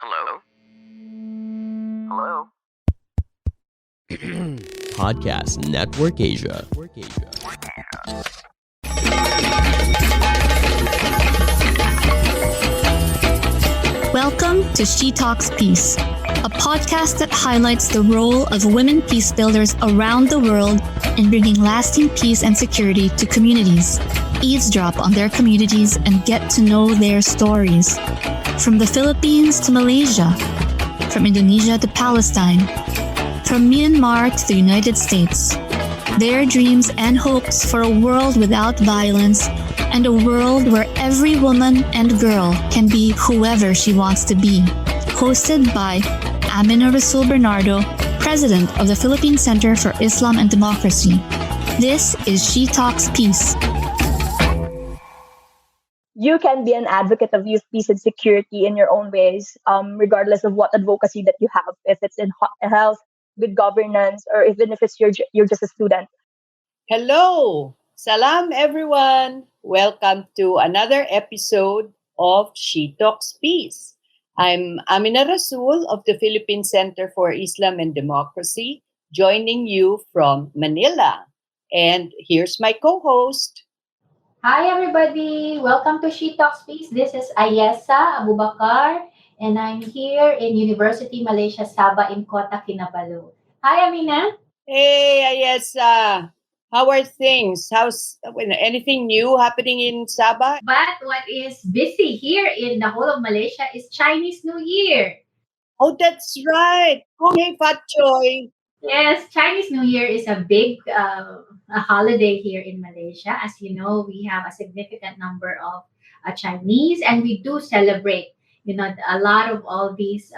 Hello? Hello? Podcast Network Asia. Welcome to She Talks Peace, a podcast that highlights the role of women peacebuilders around the world in bringing lasting peace and security to communities. Eavesdrop on their communities and get to know their stories. From the Philippines to Malaysia, from Indonesia to Palestine, from Myanmar to the United States. Their dreams and hopes for a world without violence and a world where every woman and girl can be whoever she wants to be. Hosted by Amina Rasul Bernardo, President of the Philippine Center for Islam and Democracy. This is She Talks Peace. You can be an advocate of youth peace and security in your own ways, regardless of what advocacy that you have, if it's in health, good governance, or even if it's you're just a student. Hello! Salam everyone! Welcome to another episode of She Talks Peace. I'm Amina Rasul of the Philippine Center for Islam and Democracy, joining you from Manila. And here's my co-host. Hi everybody! Welcome to She Talks Peace. This is Ayesa Abubakar and I'm here in University Malaysia Sabah in Kota Kinabalu. Hi Amina! Hey Ayesa! How are things? How's anything new happening in Sabah? But what is busy here in the whole of Malaysia is Chinese New Year. Oh, that's right! Hey Fat Choy! Yes, Chinese New Year is a big a holiday here in Malaysia. As you know, we have a significant number of Chinese, and we do celebrate, a lot of all these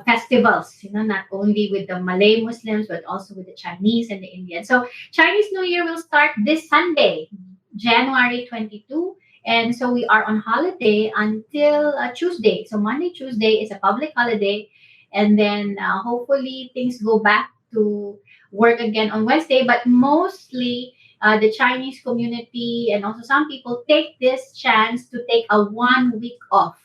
festivals. Not only with the Malay Muslims, but also with the Chinese and the Indians. So Chinese New Year will start this Sunday, January 22. And so we are on holiday until Tuesday. So Monday, Tuesday is a public holiday. And then hopefully things go back to work again on Wednesday. But mostly the Chinese community and also some people take this chance to take a 1 week off.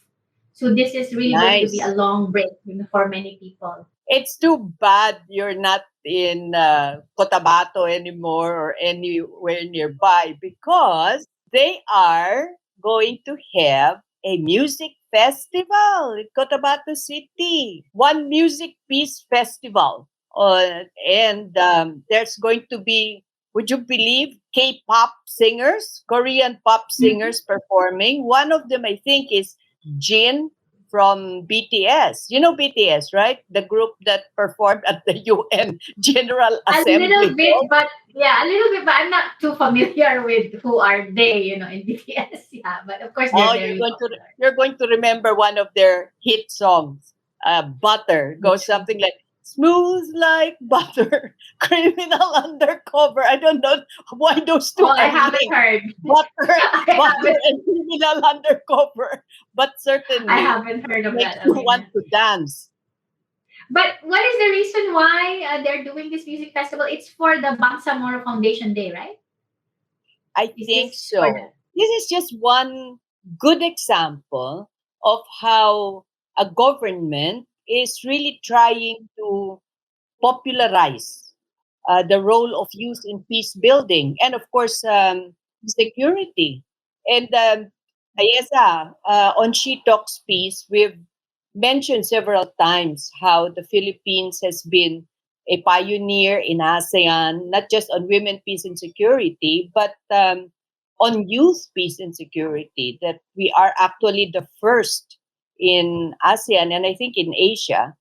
So this is really going to be a long break for many people. It's too bad you're not in Cotabato anymore or anywhere nearby because they are going to have a music festival in Cotabato City. One Music Peace Festival. And there's going to be, would you believe, K-pop singers, Korean pop singers performing. One of them, I think, is Jin from BTS. You know BTS, right? The group that performed at the UN General Assembly. A little bit, but I'm not too familiar with who are they, in BTS. Yeah, but of course they're very popular. You're going to remember one of their hit songs, Butter. Goes something like, smooth like butter, criminal undercover. I don't know why those two I haven't heard. Butter and criminal undercover. But certainly, I haven't heard of that. You want to dance. But what is the reason why they're doing this music festival? It's for the Bangsamoro Foundation Day, right? I think so. This is just one good example of how a government is really trying to popularize the role of youth in peace building and, of course, security. And Ayesa, on She Talks Peace, we've mentioned several times how the Philippines has been a pioneer in ASEAN, not just on women, peace and security, but on youth peace and security, that we are actually the first in ASEAN and I think in Asia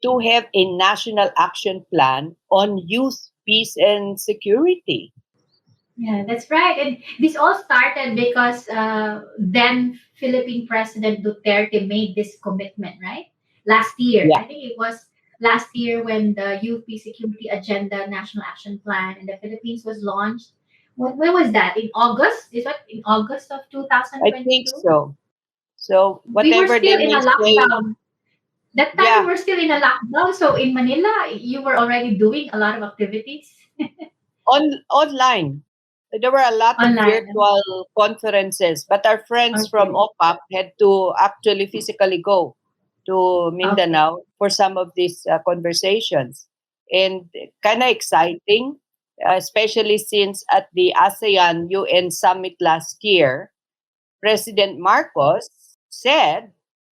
to have a national action plan on youth peace and security. Yeah, that's right. And this all started because then Philippine President Duterte made this commitment, right? Last year. Yeah. I think it was last year when the Youth Peace Security Agenda National Action Plan in the Philippines was launched. When was that? In August? Is that in August of 2022? I think so. So whatever we were still in a lockdown. That time we were still in a lockdown. So in Manila, you were already doing a lot of activities. Online. There were a lot of Online. virtual conferences, but our friends from Okay. OPAP had to actually physically go to Okay. Mindanao for some of these conversations. And kind of exciting, especially since at the ASEAN UN summit last year, President Marcos said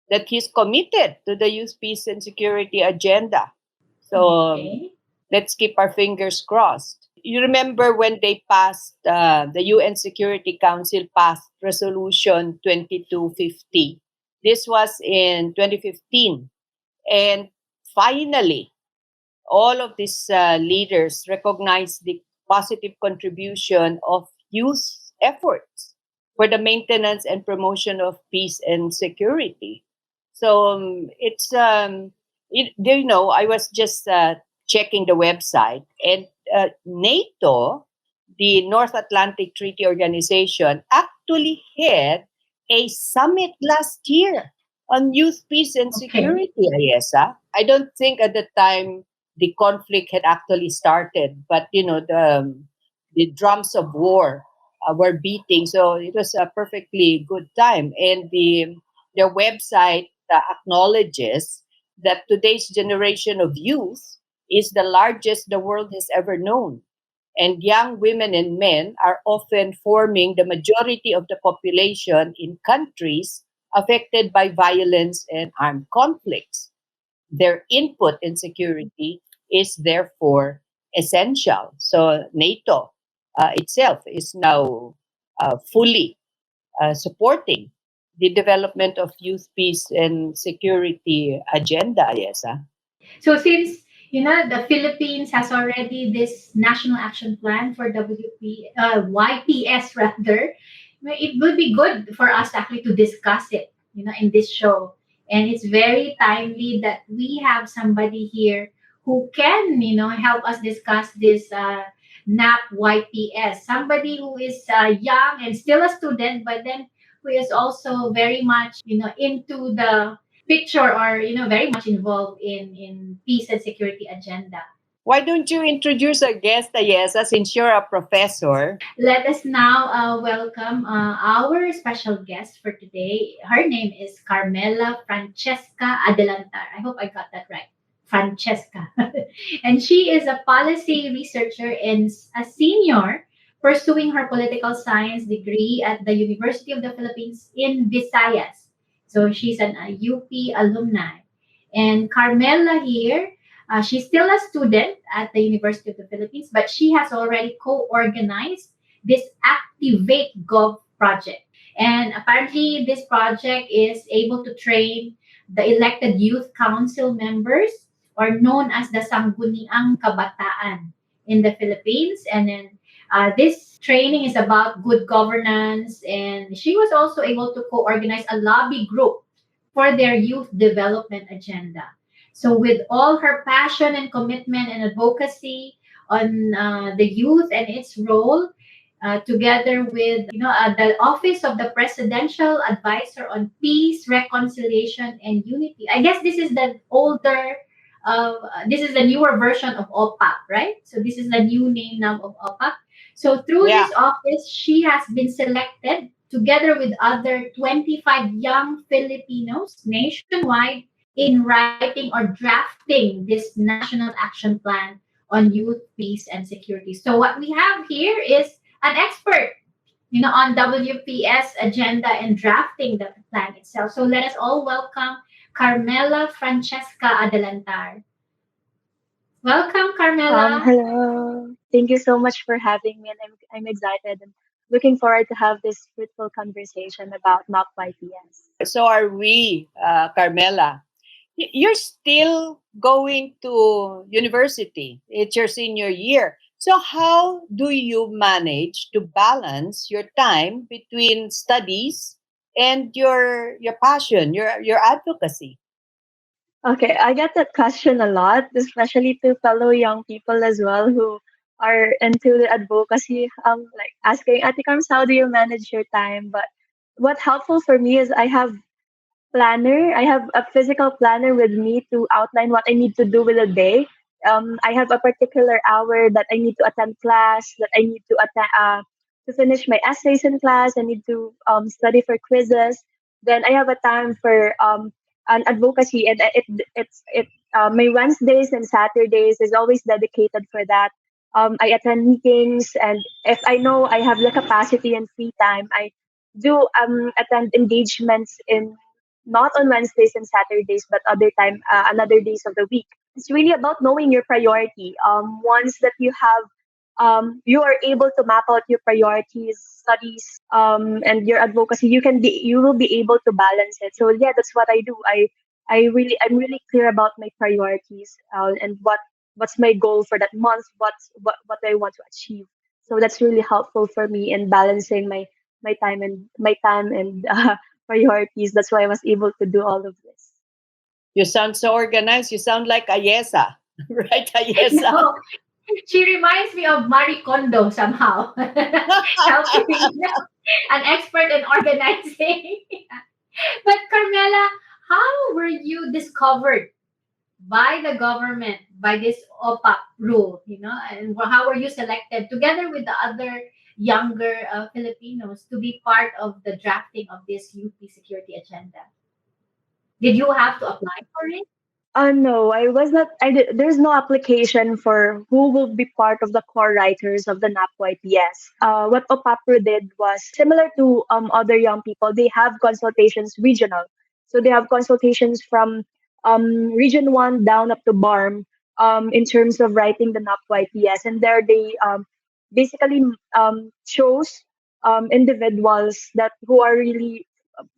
that he's committed to the youth peace and security agenda. So Okay. let's keep our fingers crossed. You remember when they passed, the UN Security Council passed Resolution 2250. This was in 2015. And finally, all of these leaders recognize the positive contribution of youth efforts for the maintenance and promotion of peace and security. So I was just checking the website, and NATO, the North Atlantic Treaty Organization, actually had a summit last year on youth peace and Okay. security, Ayesa. I don't think at the time the conflict had actually started, but the drums of war were beating, so it was a perfectly good time. And their website acknowledges that today's generation of youth is the largest the world has ever known. And young women and men are often forming the majority of the population in countries affected by violence and armed conflicts. Their input in security is therefore essential. So NATO itself is now fully supporting the development of youth peace and security agenda. Yes. So since the Philippines has already this national action plan for YPS rather, it would be good for us actually to discuss it, in this show. And it's very timely that we have somebody here who can, help us discuss this NAP YPS. Somebody who is young and still a student, but then who is also very much, into the picture, or very much involved in peace and security agenda. Why don't you introduce our guest, Ayesa, since you're a professor? Let us now welcome our special guest for today. Her name is Carmela Francesca Adelantar. I hope I got that right. Francesca. And she is a policy researcher and a senior pursuing her political science degree at the University of the Philippines in Visayas. So she's an UP alumni. And Carmela here, she's still a student at the University of the Philippines, but she has already co-organized this Activate Gov project. And apparently, this project is able to train the elected youth council members, or known as the Sangguniang Kabataan in the Philippines. And then this training is about good governance. And she was also able to co-organize a lobby group for their youth development agenda. So, with all her passion and commitment and advocacy on the youth and its role, together with the Office of the Presidential Advisor on Peace, Reconciliation, and Unity. I guess this is the this is the newer version of OPAP, right? So this is the new name now of OPAP. So through Yeah. this office, she has been selected together with other 25 young Filipinos nationwide in writing or drafting this national action plan on youth, peace, and security. So what we have here is an expert, on WPS agenda and drafting the plan itself. So let us all welcome Carmela Francesca Adelantar. Welcome, Carmela. Hello. Thank you so much for having me, and I'm excited and looking forward to have this fruitful conversation about not YPS. So are we, Carmela. You're still going to university. It's your senior year. So how do you manage to balance your time between studies and your passion, your advocacy? Okay, I get that question a lot, especially to fellow young people as well who are into the advocacy. Like asking, Ate Carms, how do you manage your time? But what's helpful for me is I have planner. I have a physical planner with me to outline what I need to do with a day. I have a particular hour that I need to attend class, that I need to attend. to finish my essays in class. I need to study for quizzes. Then I have a time for an advocacy, and my Wednesdays and Saturdays is always dedicated for that. I attend meetings, and if I know I have the capacity and free time, I do attend engagements in not on Wednesdays and Saturdays, but another days of the week. It's really about knowing your priority. Once that you are able to map out your priorities, studies, and your advocacy, you will be able to balance it. So yeah, that's what I do. I'm really clear about my priorities, and what's my goal for that month, what I want to achieve. So that's really helpful for me in balancing my time and priorities. That's why I was able to do all of this. You sound so organized. You sound like Ayesa, right? Ayesa. No, she reminds me of Marie Kondo somehow. Helping, an expert in organizing. But Carmela, how were you discovered by the government by this OPAP rule? And how were you selected together with the other younger Filipinos to be part of the drafting of this UP security agenda? Did you have to apply for it? No, I was not. There's no application for who will be part of the core writers of the NAPYPS. What OPAPRO did was similar to other young people. They have consultations regional, so they have consultations from region one down up to BARM in terms of writing the NAPYPS, and there they basically chose individuals that who are really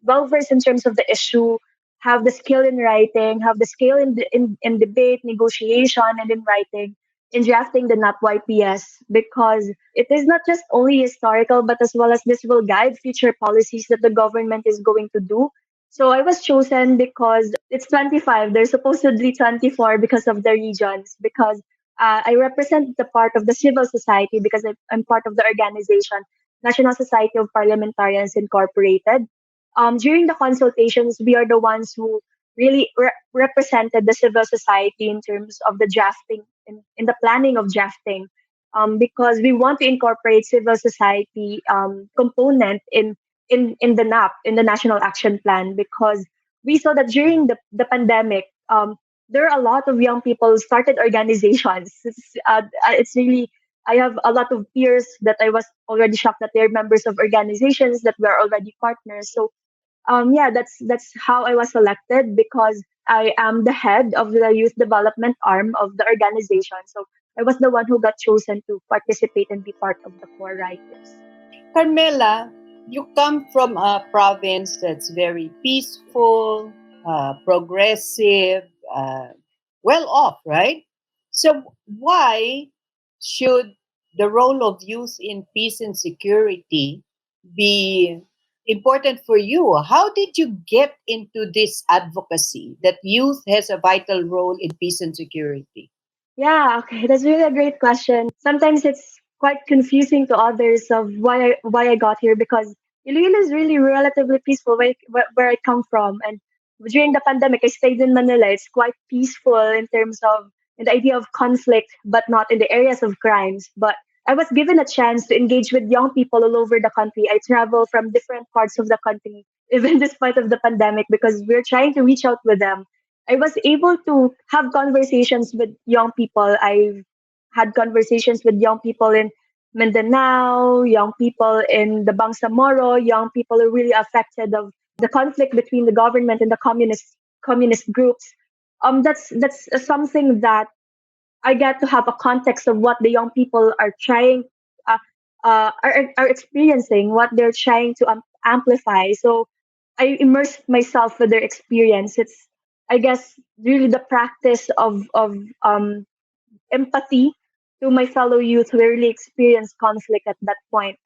well versed in terms of the issue, have the skill in writing, have the skill in debate, negotiation, and in writing, in drafting the NAP-YPS, because it is not just only historical, but as well as this will guide future policies that the government is going to do. So I was chosen because it's 25. There's supposedly 24 because of the regions, because I represent the part of the civil society because I'm part of the organization, National Society of Parliamentarians Incorporated. During the consultations, we are the ones who really represented the civil society in terms of the drafting, in the planning of drafting, because we want to incorporate civil society component in the NAP, in the National Action Plan, because we saw that during the pandemic, there are a lot of young people started organizations. It's really, I have a lot of peers that I was already shocked that they're members of organizations that we're already partners. So yeah, that's how I was selected, because I am the head of the youth development arm of the organization. So I was the one who got chosen to participate and be part of the core writers. Carmela, you come from a province that's very peaceful, progressive, well off, right? So why should the role of youth in peace and security be important for you? How did you get into this advocacy that youth has a vital role in peace and security? Yeah, okay, that's really a great question. Sometimes it's quite confusing to others of why I got here, because Iloilo is really relatively peaceful where I come from, and during the pandemic I stayed in Manila. It's quite peaceful in terms of in the idea of conflict, but not in the areas of crimes. But I was given a chance to engage with young people all over the country. I travel from different parts of the country, even despite of the pandemic, because we're trying to reach out with them. I was able to have conversations with young people. I've had conversations with young people in Mindanao, young people in the Bangsamoro, young people who are really affected of the conflict between the government and the communist groups. That's something that I get to have a context of what the young people are trying, are experiencing, what they're trying to amplify. So I immerse myself with their experience. It's, I guess, really the practice of empathy to my fellow youth who really experienced conflict at that point,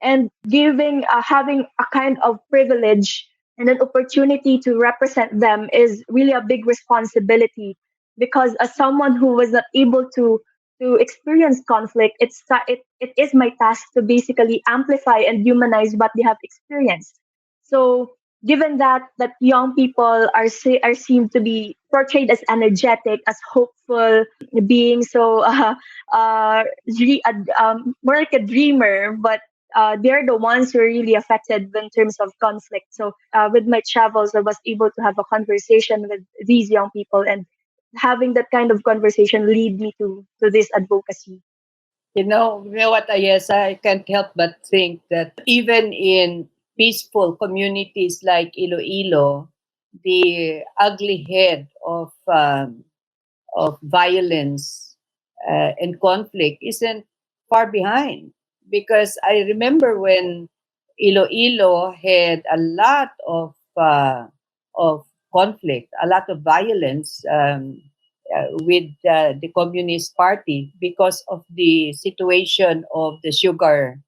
and having a kind of privilege and an opportunity to represent them is really a big responsibility, because as someone who was not able to experience conflict, it is my task to basically amplify and humanize what they have experienced. So given that young people are seen to be portrayed as energetic, as hopeful, being so more like a dreamer, but they're the ones who are really affected in terms of conflict. So with my travels, I was able to have a conversation with these young people, and having that kind of conversation lead me to this advocacy. You know what, Ayesa, I can't help but think that even in peaceful communities like Iloilo, the ugly head of violence and conflict isn't far behind. Because I remember when Iloilo had a lot of conflict, a lot of violence with the Communist Party because of the situation of the sugar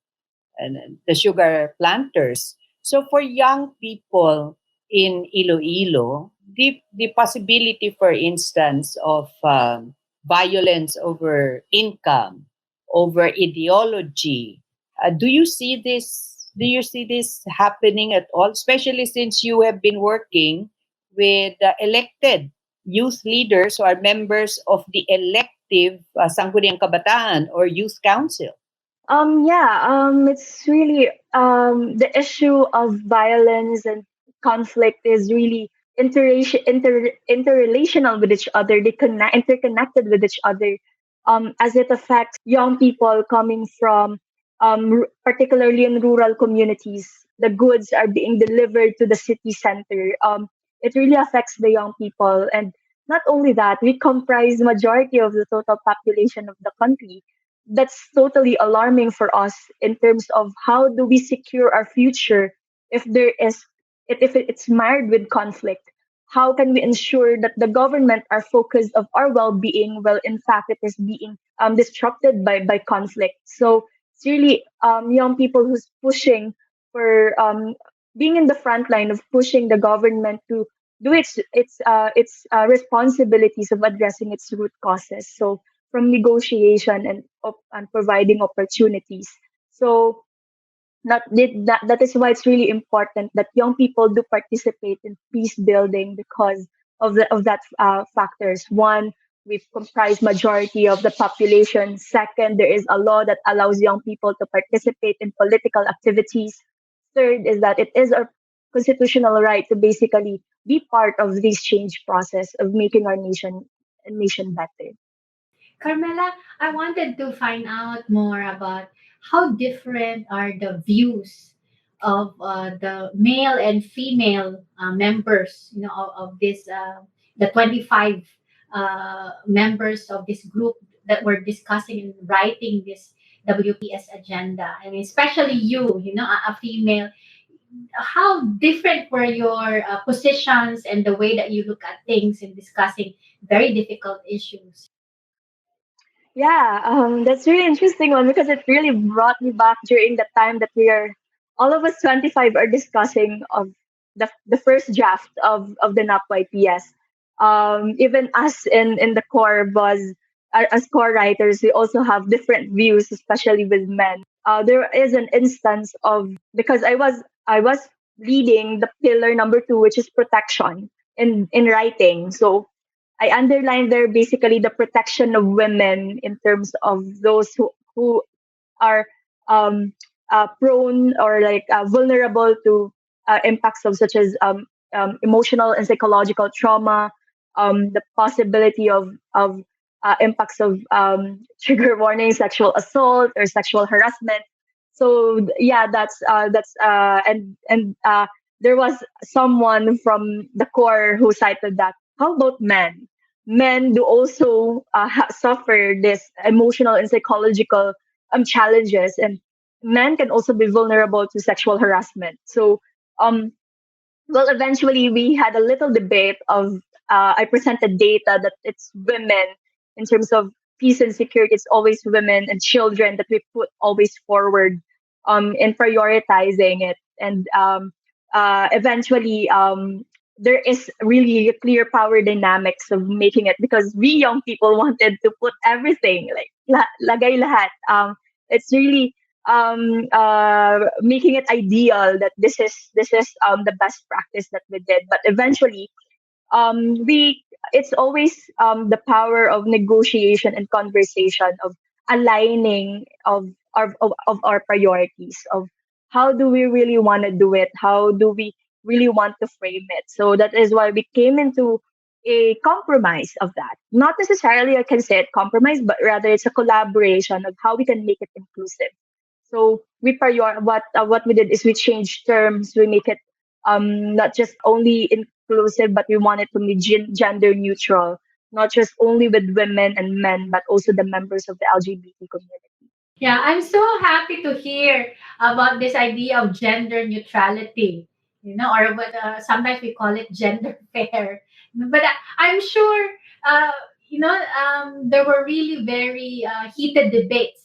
and the sugar planters. So for young people in Iloilo, the possibility, for instance, of violence over income, over ideology, do you see this? Do you see this happening at all? Especially since you have been working with elected youth leaders who are members of the elective Sangguniang Kabataan or Youth Council. It's really the issue of violence and conflict is really interrelational with each other. They interconnected with each other, as it affects young people coming from, particularly in rural communities. The goods are being delivered to the city center. It really affects the young people, and not only that, we comprise majority of the total population of the country. That's totally alarming for us in terms of how do we secure our future if it's mired with conflict. How can we ensure that the government are focused of our well-being, well in fact it is being disrupted by conflict. So it's really young people who's pushing for being in the front line of pushing the government to do its responsibilities of addressing its root causes. So from negotiation and providing opportunities. So that is why it's really important that young people do participate in peace building because of that factors. One, we comprise majority of the population. Second, there is a law that allows young people to participate in political activities. Third is that it is our constitutional right to basically be part of this change process of making our nation better. Carmela, I wanted to find out more about how different are the views of the male and female members, of this, the 25 members of this group that were discussing and writing this WPS agenda. I mean, especially you, a female. How different were your positions and the way that you look at things in discussing very difficult issues? Yeah, that's really interesting one because it really brought me back during the time that we are all of us 25 are discussing of the first draft of the NAPYPS. Even us in the core was as core writers, we also have different views, especially with men. There is an instance of because I was reading the pillar number 2, which is protection in writing. So I underlined there basically the protection of women in terms of those who are um, prone or like vulnerable to impacts of such as emotional and psychological trauma, the possibility of impacts of trigger warning, sexual assault or sexual harassment. So yeah, and there was someone from the core who cited that. How about men? Men do also suffer this emotional and psychological challenges, and men can also be vulnerable to sexual harassment. So, um, well, eventually we had a little debate of I presented data that it's women in terms of peace and security. It's always women and children that we put always forward in prioritizing it, and eventually there is really a clear power dynamics of making it because we young people wanted to put everything like lagay lahat. It's really making it ideal that this is the best practice that we did, but eventually we it's always the power of negotiation and conversation of aligning of of our priorities of how do we really want to do it, how do we really want to frame it. So that is why we came into a compromise of that. Not necessarily I can say it compromise, but rather it's a collaboration of how we can make it inclusive. So what we did is we changed terms. We make it not just only inclusive, but we want it to be gender neutral, not just only with women and men, but also the members of the LGBT community. Yeah, I'm so happy to hear about this idea of gender neutrality, or what sometimes we call it gender fair. But I'm sure, uh, there were really very heated debates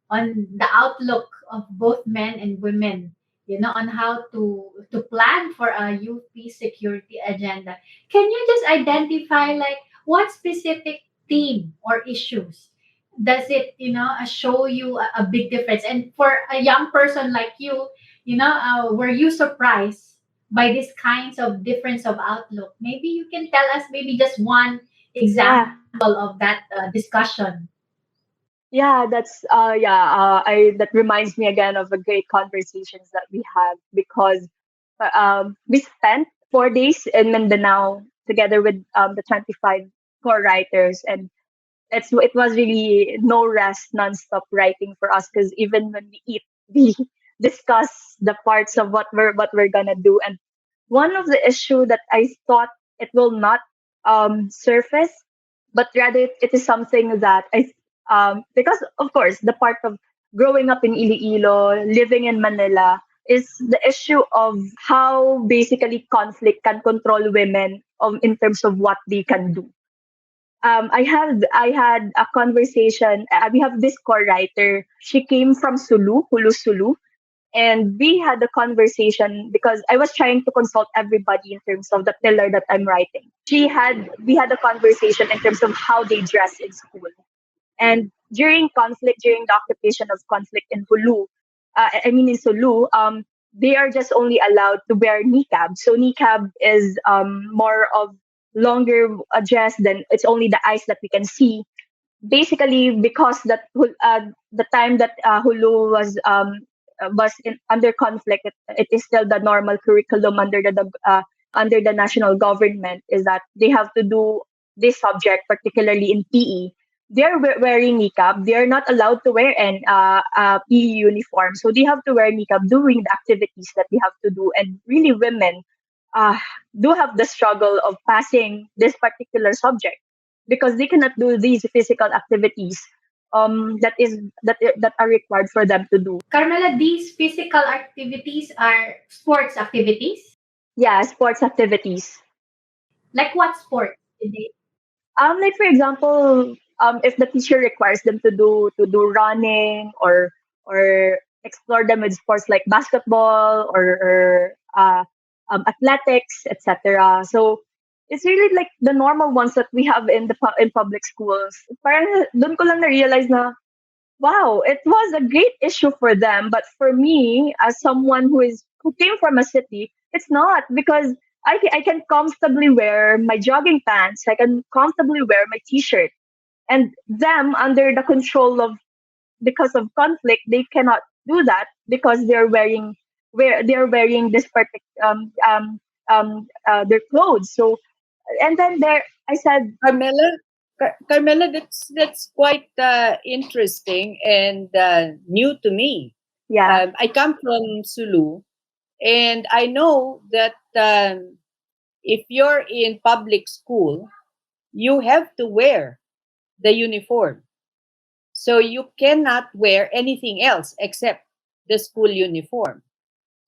on the outlook of both men and women, on how to plan for a youth peace security agenda. Can you just identify like what specific theme or issues does it, show you a big difference? And for a young person like you, were you surprised by this kinds of difference of outlook? Maybe you can tell us maybe just one Yeah. example of that discussion. Yeah, I that reminds me again of the great conversations that we had because we spent 4 days in Mindanao together with the 25 core writers, and it was really no rest, nonstop writing for us because even when we eat, we discuss the parts of what we're gonna do. And one of the issue that I thought it will not surface, but rather it is something that I because of course the part of growing up in Iloilo, living in Manila is the issue of how basically conflict can control women in terms of what they can do. I had a conversation. We have this core writer. She came from Sulu, Hulu Sulu, and we had a conversation because I was trying to consult everybody in terms of the pillar that I'm writing. We had a conversation in terms of how they dress in school. And during the occupation of conflict in Hulu, I mean in Sulu, they are just only allowed to wear niqab. So niqab is more of longer dress than it's only the eyes that we can see. Basically, because the time that Hulu was under conflict, it is still the normal curriculum under the national government is that they have to do this subject, particularly in PE. They're wearing niqab. They are not allowed to wear an PE uniform, so they have to wear niqab doing the activities that they have to do. And really, women uh, do have the struggle of passing this particular subject because they cannot do these physical activities that are required for them to do. Carmela, these physical activities are sports activities. Yeah, sports activities. Like what sport did they? Like for example, if the teacher requires them to do running or explore them with sports like basketball or athletics, etc. So it's really like the normal ones that we have in public schools. Parang doon ko lang na-realize na wow, it was a great issue for them, but for me, as someone who came from a city, it's not because I can comfortably wear my jogging pants. I can comfortably wear my t-shirt, and them under the control of because of conflict, they cannot do that because they're wearing this particular their clothes. So and then there I said, Carmela, Carmela, that's quite interesting and new to me. yeah, I come from Sulu, and I know that if you're in public school, you have to wear the uniform. So you cannot wear anything else except the school uniform.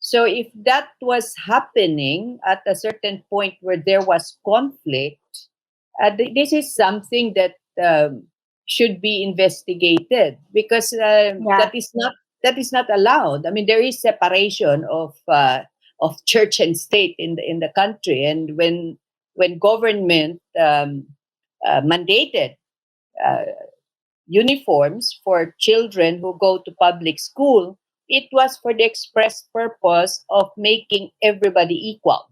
So if that was happening at a certain point where there was conflict, this is something that should be investigated because yeah, that is not allowed. I mean, there is separation of church and state in the country, and when government mandated uh, uniforms for children who go to public school, it was for the express purpose of making everybody equal.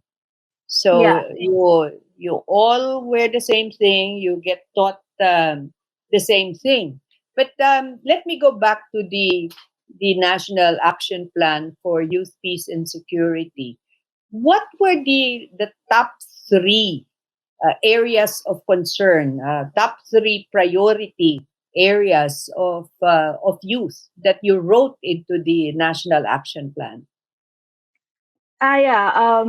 So yeah, you all wear the same thing. You get taught the same thing. But let me go back to the National Action Plan for Youth, Peace, and Security. What were the top three areas of concern, top three priority areas of youth that you wrote into the National Action Plan? Yeah.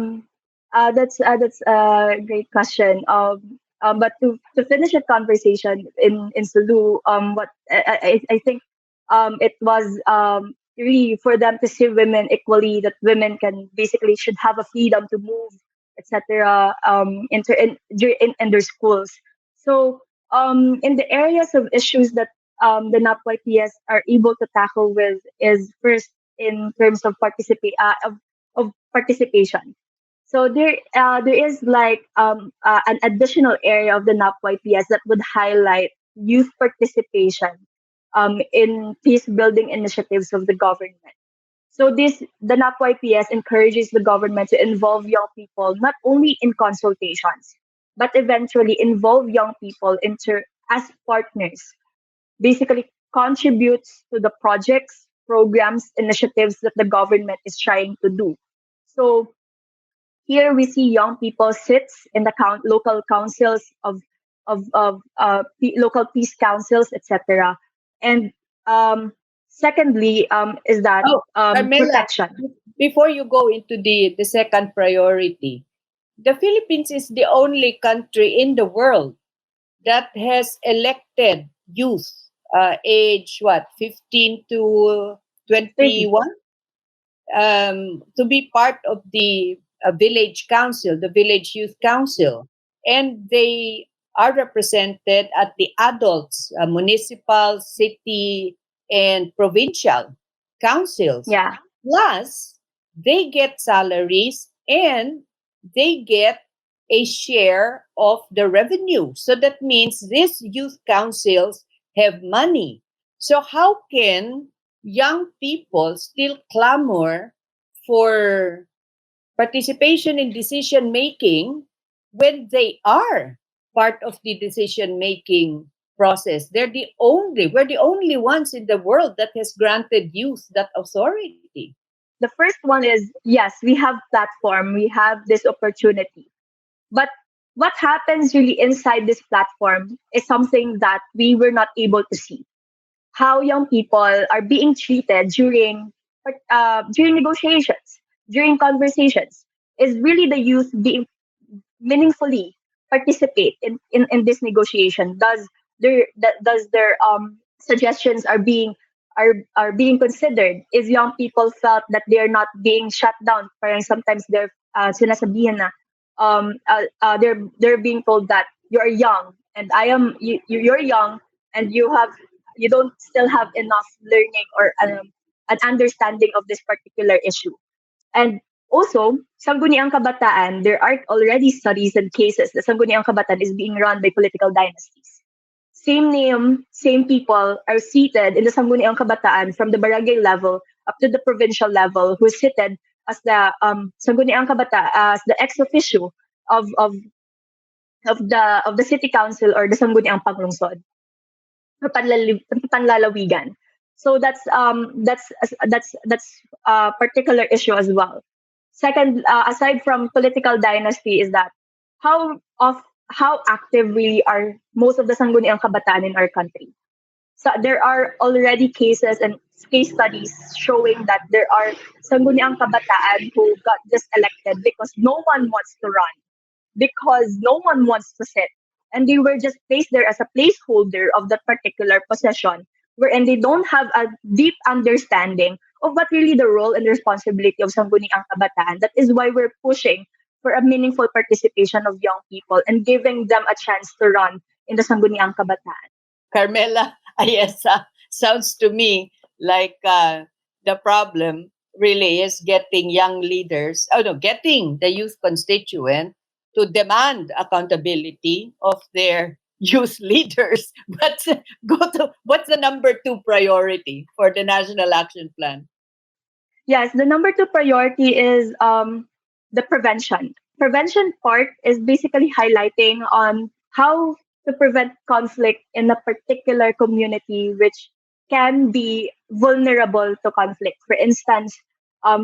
That's a great question. But to finish the conversation in Sulu, what I think, it was really for them to see women equally, that women can basically should have a freedom to move, etc. In their schools. So in the areas of issues that the NAPYPS are able to tackle with is first in terms of of participation. So there is like an additional area of the NAPYPS that would highlight youth participation in peace building initiatives of the government. So the NAPYPS encourages the government to involve young people not only in consultations, but eventually involve young people into as partners, basically contributes to the projects, programs, initiatives that the government is trying to do. So here we see young people sits in the local councils of local peace councils, etc. And secondly, is that Oh, Carmela, protection. before you go into the second priority, the Philippines is the only country in the world that has elected youth, age what, 15 to 30. 21, to be part of the village council, the village youth council. And they are represented at the adults, municipal, city, and provincial councils. Yeah. Plus, they get salaries and they get a share of the revenue. So that means these youth councils have money. So how can young people still clamor for participation in decision making when they are part of the decision making process? We're the only ones in the world that has granted youth that authority. The first one is yes, we have platform, we have this opportunity. But what happens really inside this platform is something that we were not able to see. How young people are being treated during negotiations, during conversations, is really the youth being meaningfully participate in this negotiation. Does their suggestions are being considered? If young people felt that they're not being shut down, parang sometimes they're sinasabihan na they're being told that you're young and you're young and you don't still have enough learning or an understanding of this particular issue. And also, Sangguniang Kabataan, there are already studies and cases that Sangguniang Kabataan is being run by political dynasties. Same name, same people are seated in the Sangguniang Kabataan from the barangay level up to the provincial level, who is seated as the Sangguniang Kabataan, as the ex officio of of of the city council or the Sangguniang Panglungsod or Panlalawigan. So that's a particular issue as well. Second, aside from political dynasty, is that how of how active really are most of the Sangguniang Kabataan in our country. So there are already cases and case studies showing that there are Sangguniang Kabataan who got just elected because no one wants to run, because no one wants to sit. And they were just placed there as a placeholder of that particular position, wherein they don't have a deep understanding of what really the role and responsibility of Sangguniang Kabataan. That is why we're pushing for a meaningful participation of young people and giving them a chance to run in the Sangguniang Kabataan. Carmela, yes, sounds to me like the problem really is getting young leaders, oh no, getting the youth constituent to demand accountability of their youth leaders. But what's the number two priority for the National Action Plan? Yes, the number two priority is the prevention. Prevention part is basically highlighting on how to prevent conflict in a particular community which can be vulnerable to conflict. For instance,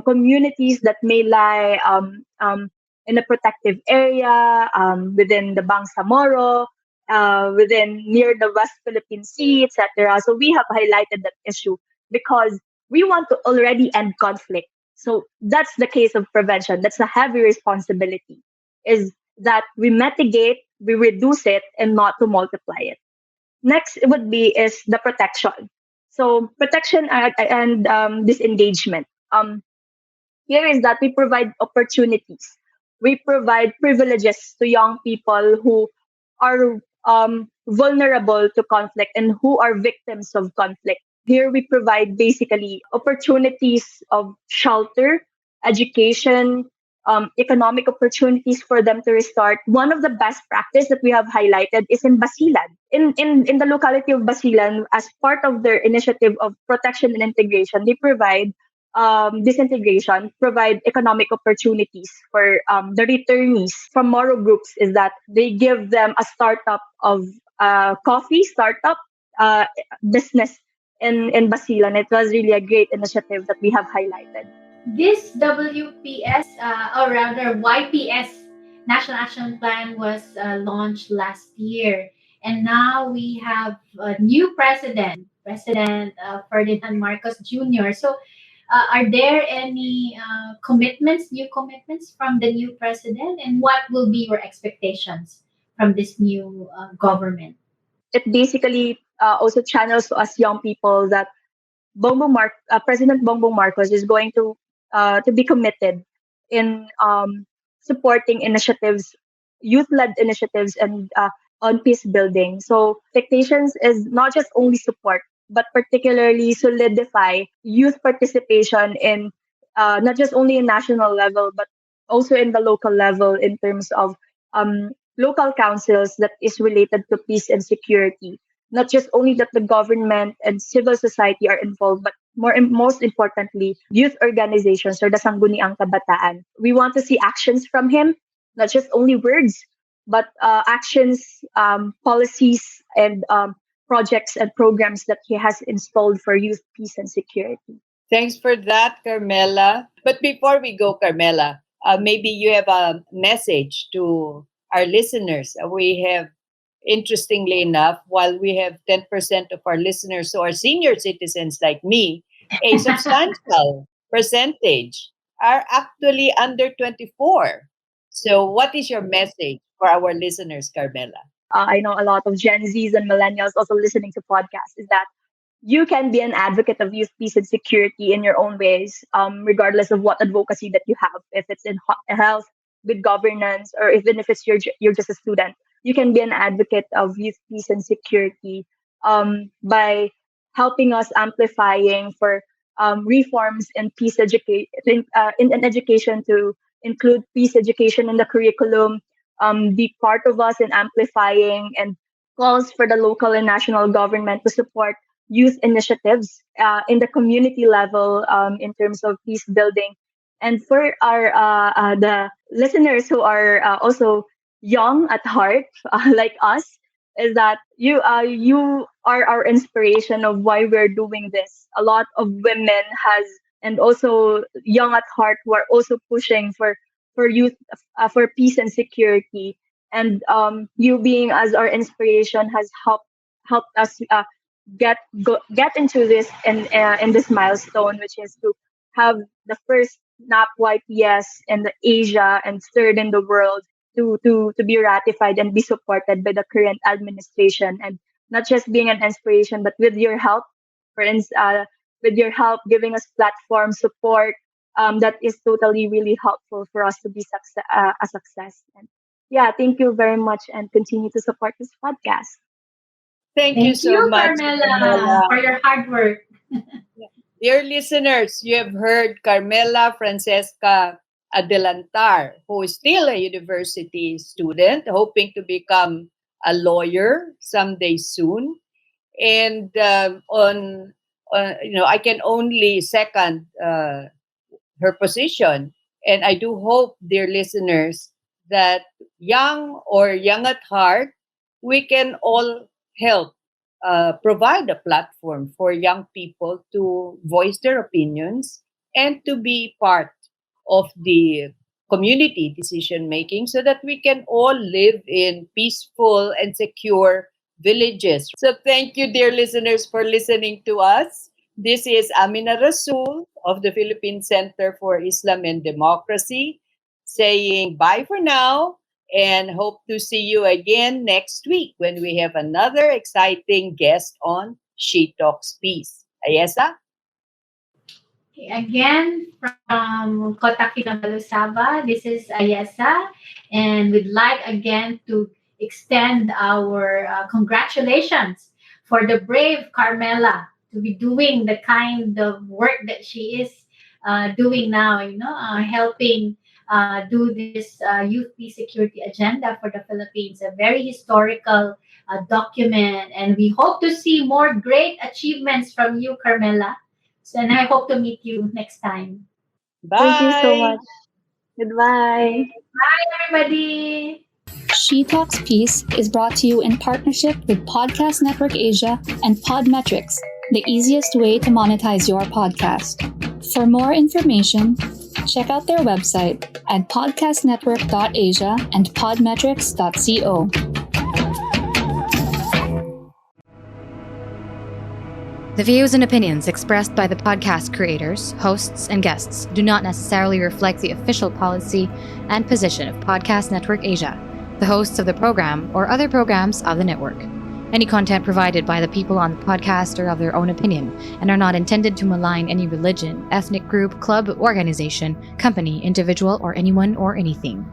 communities that may lie in a protective area within the Bangsamoro, within near the West Philippine Sea, etc. So we have highlighted that issue because we want to already end conflict. So that's the case of prevention. That's a heavy responsibility. Is that we mitigate, we reduce it, and not to multiply it. Next would be is the protection. So protection and disengagement. Here is that we provide opportunities. We provide privileges to young people who are vulnerable to conflict and who are victims of conflict. Here we provide basically opportunities of shelter, education, economic opportunities for them to restart. One of the best practice that we have highlighted is in Basilan. In the locality of Basilan, as part of their initiative of protection and integration, they provide disintegration, provide economic opportunities for the returnees from Moro groups. Is that they give them a startup of coffee startup uh, business in Basilan. It was really a great initiative that we have highlighted. This WPS, or rather YPS, National Action Plan, was launched last year. And now we have a new president, President Ferdinand Marcos Jr. So, are there any new commitments from the new president? And what will be your expectations from this new government? It basically also channels to us young people that President Bongbong Marcos is going to be committed in supporting initiatives, youth-led initiatives, and on peace building. So expectations is not just only support, but particularly solidify youth participation in not just only in national level, but also in the local level in terms of local councils that is related to peace and security. Not just only that the government and civil society are involved, but most importantly, youth organizations or the Sangguniang Kabataan. We want to see actions from him, not just only words, but actions, policies, and projects and programs that he has installed for youth peace and security. Thanks for that, Carmela. But before we go, Carmela, maybe you have a message to our listeners. We have, interestingly enough, while we have 10% of our listeners who are senior citizens like me, a substantial percentage are actually under 24. So, what is your message for our listeners, Carmela? I know a lot of Gen Zs and millennials also listening to podcasts. Is that you can be an advocate of youth peace and security in your own ways, regardless of what advocacy that you have. If it's in health, good governance, or even if it's you're just a student, you can be an advocate of youth peace and security by helping us amplifying for reforms in peace education in education to include peace education in the curriculum. Be part of us in amplifying and calls for the local and national government to support youth initiatives in the community level in terms of peace building. And for our the listeners who are also young at heart, like us, is that you are our inspiration of why we're doing this. A lot of women has and also young at heart who are also pushing for youth for peace and security. And you being as our inspiration has helped us get into this in this milestone, which is to have the first NAP YPS in the Asia and third in the world to be ratified and be supported by the current administration, and not just being an inspiration, but with your help, for instance, with your help giving us platform support, that is totally really helpful for us to be a success. And yeah, thank you very much, and continue to support this podcast. Thank you Thank so you, much, Carmela, Carmela. for your hard work. Dear listeners, you have heard Carmela Francesca Adelantar, who is still a university student, hoping to become a lawyer someday soon. And I can only second her position. And I do hope, dear listeners, that young or young at heart we can all help provide a platform for young people to voice their opinions and to be part of the community decision making so that we can all live in peaceful and secure villages. So thank you, dear listeners, for listening to us. This is Amina Rasul of the Philippine Center for Islam and Democracy saying bye for now and hope to see you again next week when we have another exciting guest on She Talks Peace. Ayesa? Again, from Kota Kinabalu, Sabah, this is Ayesa, and we'd like again to extend our congratulations for the brave Carmela to be doing the kind of work that she is doing now, helping do this youth peace security agenda for the Philippines, a very historical document, and we hope to see more great achievements from you, Carmela. So, and I hope to meet you next time. Bye. Thank you so much. Goodbye. Bye, everybody. She Talks Peace is brought to you in partnership with Podcast Network Asia and Podmetrics, the easiest way to monetize your podcast. For more information, check out their website at podcastnetwork.asia and podmetrics.co. The views and opinions expressed by the podcast creators, hosts, and guests do not necessarily reflect the official policy and position of Podcast Network Asia, the hosts of the program, or other programs of the network. Any content provided by the people on the podcast are of their own opinion and are not intended to malign any religion, ethnic group, club, organization, company, individual, or anyone or anything.